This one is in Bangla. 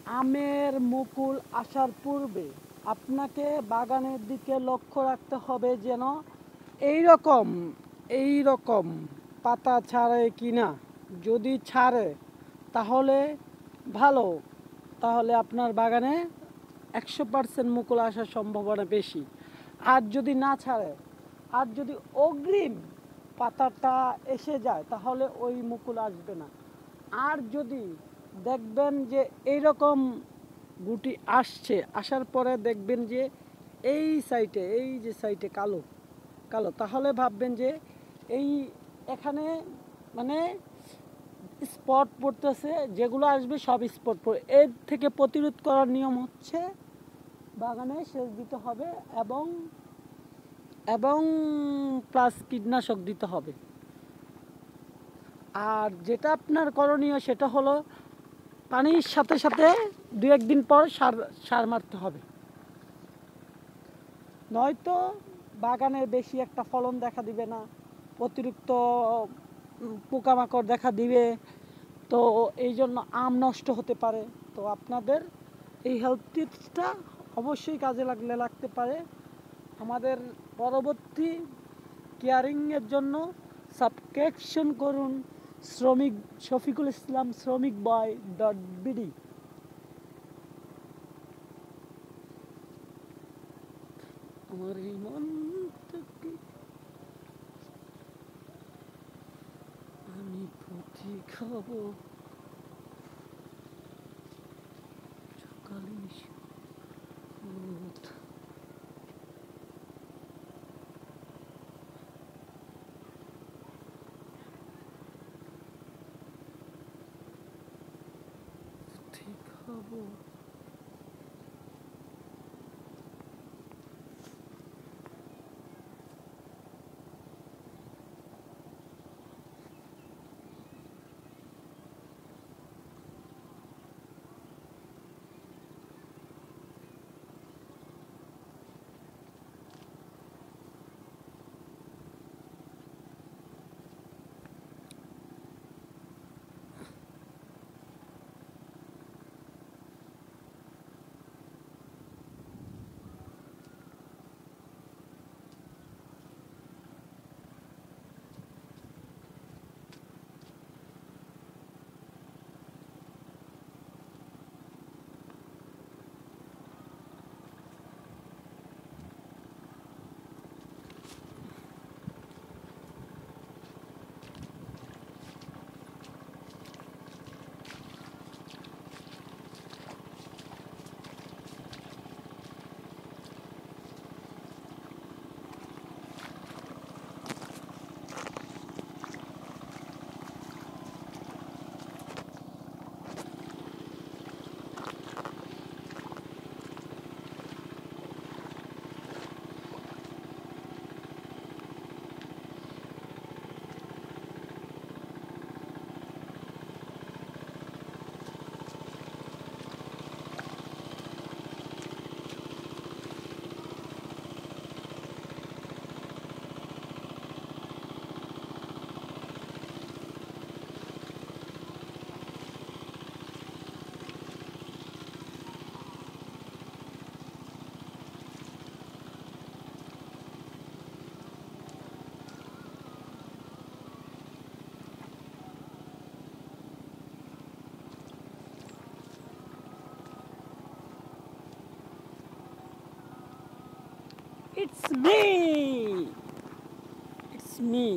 আমের মুকুল আসার পূর্বে আপনাকে বাগানের দিকে লক্ষ্য রাখতে হবে যেন এইরকম এইরকম পাতা ছাড়ে কি না। যদি ছাড়ে তাহলে ভালো, তাহলে আপনার বাগানে 100% মুকুল আসার সম্ভাবনা বেশি। আর যদি না ছাড়ে, আর যদি অগ্রিম পাতাটা এসে যায় তাহলে ওই মুকুল আসবে না। আর যদি দেখবেন যে এইরকম গুটি আসছে, আসার পরে দেখবেন যে এই সাইডে, এই যে সাইডে কালো কালো, তাহলে ভাববেন যে এই এখানে মানে স্পট পড়তেছে, যেগুলো আসবে সব স্পট পড়ে। এর থেকে প্রতিরোধ করার নিয়ম হচ্ছে বাগানে সেচ দিতে হবে এবং এবং প্লাস কীটনাশক দিতে হবে। আর যেটা আপনার করণীয় সেটা হলো পানির সাথে সাথে 2-1 দিন পর সার সার মারতে হবে, নয়তো বাগানে বেশি একটা ফলন দেখা দিবে না, অতিরিক্ত পোকামাকড় দেখা দিবে। তো এই জন্য আম নষ্ট হতে পারে। তো আপনাদের এই হেল্প টিপসটা অবশ্যই কাজে লাগতে পারে। আমাদের পরবর্তী কেয়ারিংয়ের জন্য সাবস্ক্রিপশন করুন শফিকুল ইসলাম শ্রমিক বয়.বিডি। আমার এই মন থেকে আমি পুঁথি খাবো সকালে রোদ। পুঁথি খাবো। It's me. It's me.